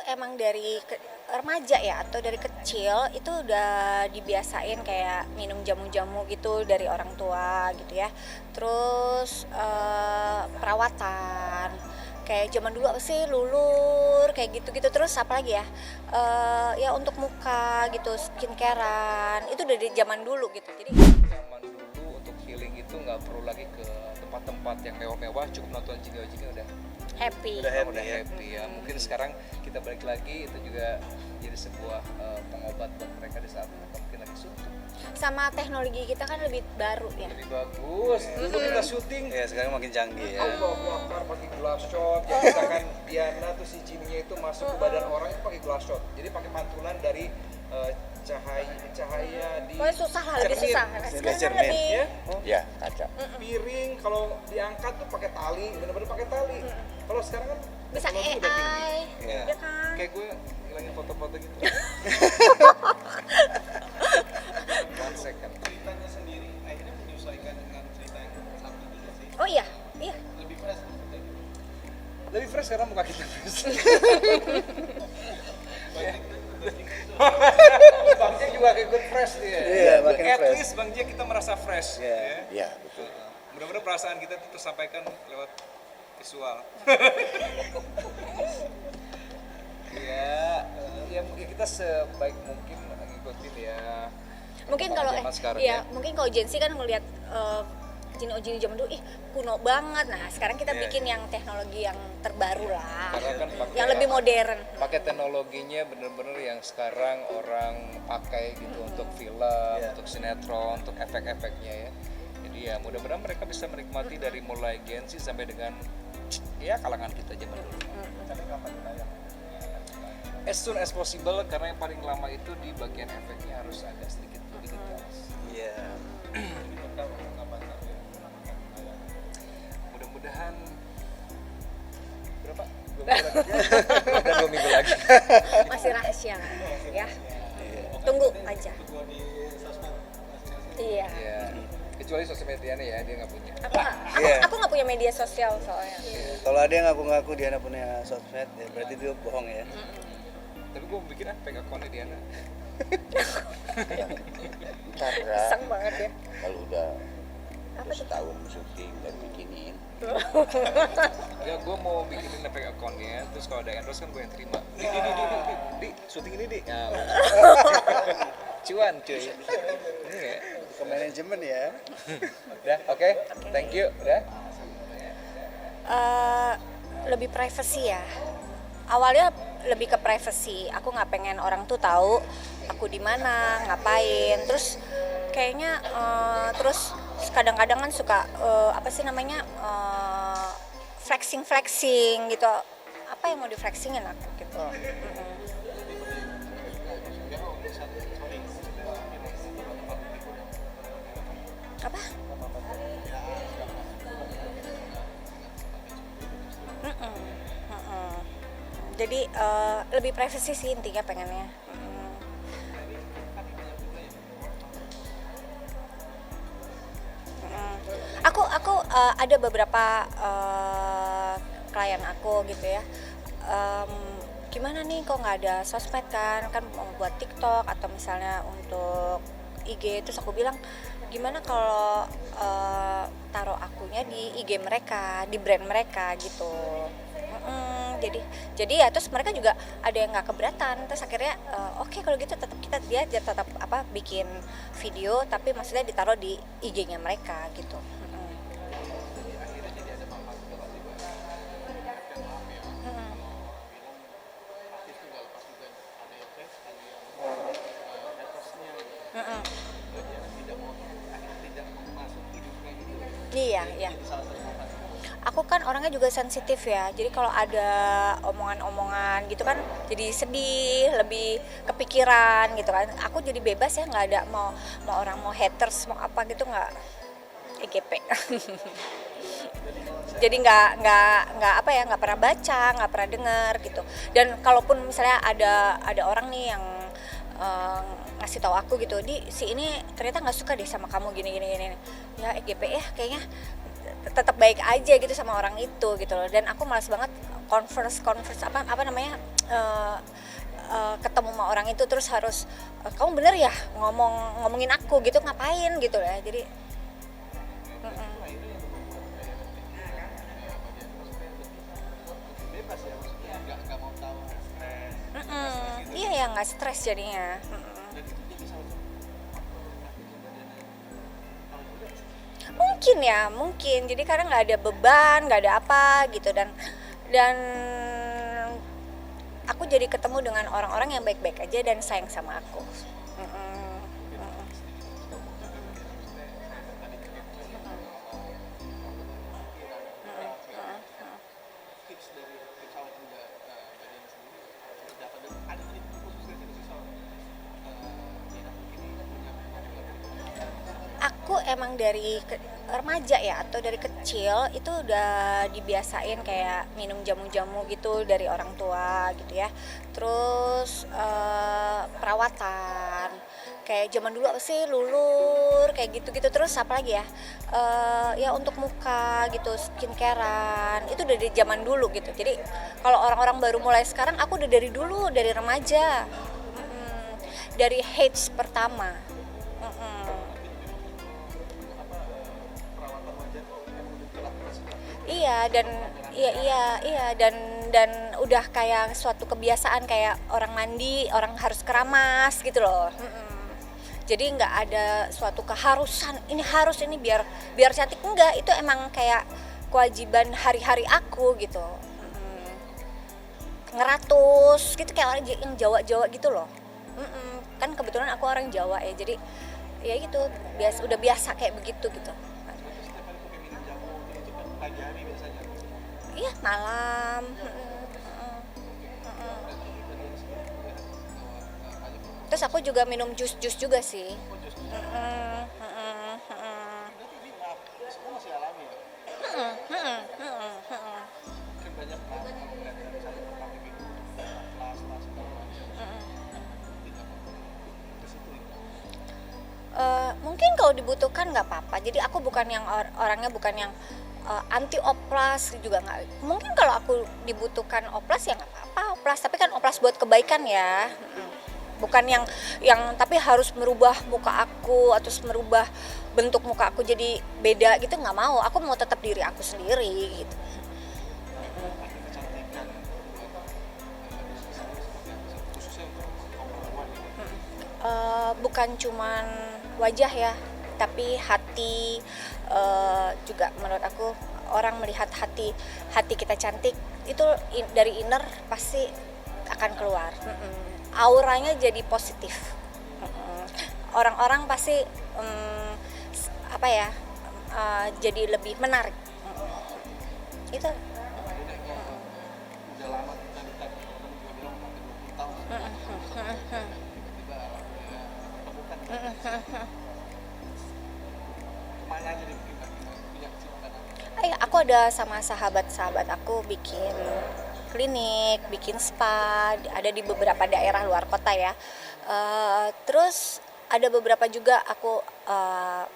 emang dari remaja ya atau dari kecil itu udah dibiasain kayak minum jamu-jamu gitu dari orang tua gitu ya. Terus perawatan kayak zaman dulu apa sih lulur kayak gitu-gitu. Terus apa lagi ya, ya untuk muka gitu skincarean itu dari zaman dulu gitu. Jadi Zaman dulu untuk healing itu nggak perlu lagi ke tempat-tempat yang mewah-mewah, cukup nonton jingga-jingga udah happy. udah happy ya. Mungkin sekarang kita balik lagi itu juga jadi sebuah pengobat buat mereka di saat mereka mungkin lagi suntuk. Sama teknologi kita kan lebih baru ya. Lebih bagus. Dulu kita syuting Ya sekarang makin canggih ya. Allahu Akbar pakai glass shot. Jadi misalkan Diana tuh si Jimmy-nya itu masuk ke badan orang itu pakai glass shot. Jadi pakai pantulan dari cahaya di Pokoknya susah lah, lebih cermin. susah. Sekarang kan cermin. lebih Ya, Ya, kaca. piring kalau diangkat tuh pakai tali, bener-bener pakai tali. Kalau sekarang kan bisa teknologi udah tinggi. AI, Iya. ya kan? Kayak gue ngilangin foto-foto gitu. One second. Ceritanya sendiri akhirnya menyesuaikan dengan cerita yang satu dulu sih. Oh iya, iya. Lebih fresh seperti itu. Lebih fresh karena muka kita fresh. Bang Jack juga kayak good fresh dia. Iya, makin At fresh. least Bang Jack kita merasa fresh. Iya. Ya. Iya, betul. Mudah-mudahan perasaan kita itu tersampaikan lewat visual. Ya mungkin kita sebaik mungkin ngikutin ya. Mungkin kalau zaman sekarang iya, ya. mungkin kalau Gen Z kan ngelihat Jini zaman dulu kuno banget. Nah, sekarang kita Iya, bikin yang teknologi yang terbaru lah. Karena kan pakai Yang lebih modern. pakai teknologinya bener-bener yang sekarang orang pakai gitu untuk film, Iya. untuk sinetron, untuk efek-efeknya ya. Jadi ya mudah-mudahan mereka bisa menikmati dari mulai Gen Z sampai dengan ya kalangan kita zaman dulu. As soon as possible karena yang paling lama itu di bagian efeknya harus agak sedikit lebih detail. Iya. Mudah-mudahan berapa? 2 minggu lagi. Dan 2 minggu lagi. Masih rahasia ya. Tunggu aja. Iya. Ya, kecuali sosial medianya ya dia nggak punya. Iya. Aku nggak punya media sosial soalnya. Kalau ada yang ngaku-ngaku Diana punya sosmed, ya berarti dia bohong ya. Tapi gue bikin fake akunnya Diana. Ntar Iseng banget ya. kalau udah Apa tuh? setahun syuting dan bikinin Ya gue mau bikinin fake akunnya, terus kalau ada endorse kan gue yang terima. Di syuting ini di. Ya, cuan cuy. Ini ya. Ke manajemen ya. Udah, oke. Thank you. Udah. Lebih privacy ya. Awalnya lebih ke privacy. Aku nggak pengen orang tuh tahu aku di mana, ngapain. Terus kayaknya terus kadang-kadang kan suka apa sih namanya flexing gitu. Apa yang mau di flexingin aku gitu. Apa? Jadi lebih privacy sih intinya pengennya. Aku ada beberapa klien aku gitu ya. Gimana nih kok nggak ada sosmed kan mau buat TikTok atau misalnya untuk IG. Terus aku bilang gimana kalau taruh akunya di IG mereka, di brand mereka gitu. Jadi ya terus mereka juga ada yang nggak keberatan. Terus akhirnya oke, kalau gitu dia tetap bikin video tapi maksudnya ditaruh di IG-nya mereka gitu. Iya. Aku kan orangnya juga sensitif ya, jadi kalau ada omongan-omongan gitu kan jadi sedih, lebih kepikiran gitu kan. Aku jadi bebas ya, nggak ada mau orang mau haters mau apa gitu, nggak EGP. Jadi nggak pernah baca, nggak pernah dengar gitu. Dan kalaupun misalnya ada orang nih yang ngasih tahu aku gitu, si ini ternyata nggak suka deh sama kamu gini, ya EGP ya kayaknya tetap baik aja gitu sama orang itu gitu loh. Dan aku malas banget converse apa namanya eh, ketemu sama orang itu terus harus kamu bener ya ngomongin aku gitu, ngapain gitu ya. Jadi mm-mm. bebas ya, maksudnya nggak mau tahu stres. Iya ya, nggak stres jadinya. Dan itu jadi salah satu Mungkin ya, mungkin jadi karena nggak ada beban, nggak ada apa gitu, dan aku jadi ketemu dengan orang-orang yang baik-baik aja dan sayang sama aku. Mm-mm. Mm-mm. tips dari awal muda Diana sendiri dapat ada tips khusus dari sih soal Diana mungkin punya Aku emang dari remaja ya atau dari kecil itu udah dibiasain kayak minum jamu-jamu gitu dari orang tua gitu ya. Terus perawatan kayak zaman dulu apa sih, lulur kayak gitu-gitu. Terus apa lagi ya, ya untuk muka gitu, skincarean itu udah dari zaman dulu gitu. Jadi kalau orang-orang baru mulai sekarang, aku udah dari dulu, dari remaja. Dari hates pertama. Iya, dan iya dan udah kayak suatu kebiasaan kayak orang mandi, orang harus keramas gitu loh. Jadi nggak ada suatu keharusan ini biar cantik, enggak, itu emang kayak kewajiban hari-hari aku gitu. Ngeratus gitu kayak orang yang Jawa-Jawa gitu loh. Kan kebetulan aku orang Jawa ya, jadi ya gitu udah biasa kayak begitu gitu. setiap kali pakai minum jamu itu kan pagi hari biasanya. Iya, malam. Terus aku juga minum jus-jus juga sih. Berarti ini maaf, semua masih alami ya. Kan banyak kalau melihat misalnya public itu kelas segala macam. Tidak ke situ ya. Mungkin kalau dibutuhkan nggak apa-apa. Jadi aku bukan yang orangnya bukan yang anti oplas juga nggak. Mungkin kalau aku dibutuhkan oplas ya nggak apa-apa oplas. Tapi kan oplas buat kebaikan ya. Bukan yang tapi harus merubah muka aku atau merubah bentuk muka aku jadi beda gitu, nggak mau. Aku mau tetap diri aku sendiri gitu. Ada kecantikan khususnya untuk kaum perempuan ya. Bukan cuman wajah ya, tapi hati juga. Menurut aku orang melihat hati kita cantik itu dari inner pasti akan keluar. Auranya jadi positif. Orang-orang pasti jadi lebih menarik. Itu. Udah lama kita ditanya, orang juga bilang pakai 20 tahun. Tiba-tiba temukan kemana aja nih kita punya kesibukan. Aku ada sama sahabat-sahabat aku bikin klinik, bikin spa, ada di beberapa daerah luar kota ya. Terus ada beberapa juga aku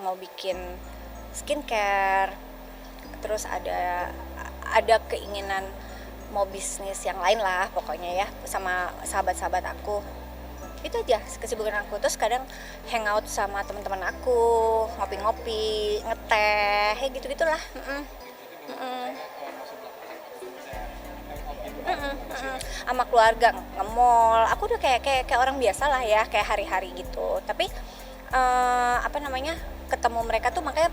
mau bikin skincare. Terus ada keinginan mau bisnis yang lain lah pokoknya ya sama sahabat-sahabat aku. Itu aja kesibukan aku. Terus kadang hangout sama teman-teman aku, ngopi-ngopi, ngeteh, gitu-gitulah. Sama keluarga nge-mall. Aku udah kayak orang biasa lah ya, kayak hari-hari gitu. Tapi ketemu mereka tuh makanya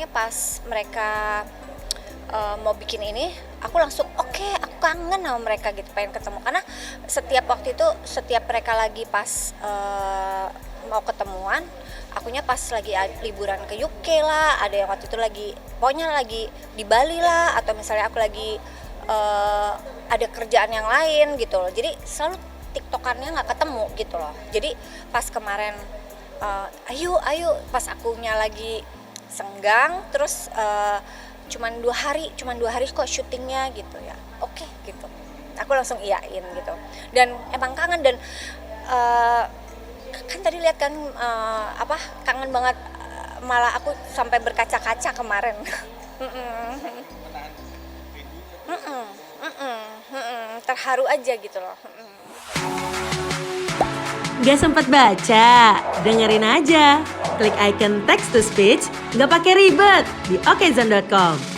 pas mereka mau bikin ini, aku langsung oke, aku kangen sama mereka gitu, pengen ketemu. Karena setiap mereka lagi pas mau ketemuan, akunya pas lagi liburan ke UK lah, ada yang waktu itu pokoknya lagi di Bali lah, atau misalnya aku lagi ada kerjaan yang lain gitu loh. Jadi selalu tiktokannya nggak ketemu gitu loh. Jadi pas kemarin ayo pas akunya lagi senggang, terus cuman dua hari kok syutingnya gitu ya, oke gitu, aku langsung iyain gitu. Dan emang kangen, dan kan tadi lihat kan kangen banget, malah aku sampai berkaca-kaca kemarin. terharu aja gitu loh. Gak sempet baca? Dengerin aja. Klik icon text to speech, gak pakai ribet di okezone.com.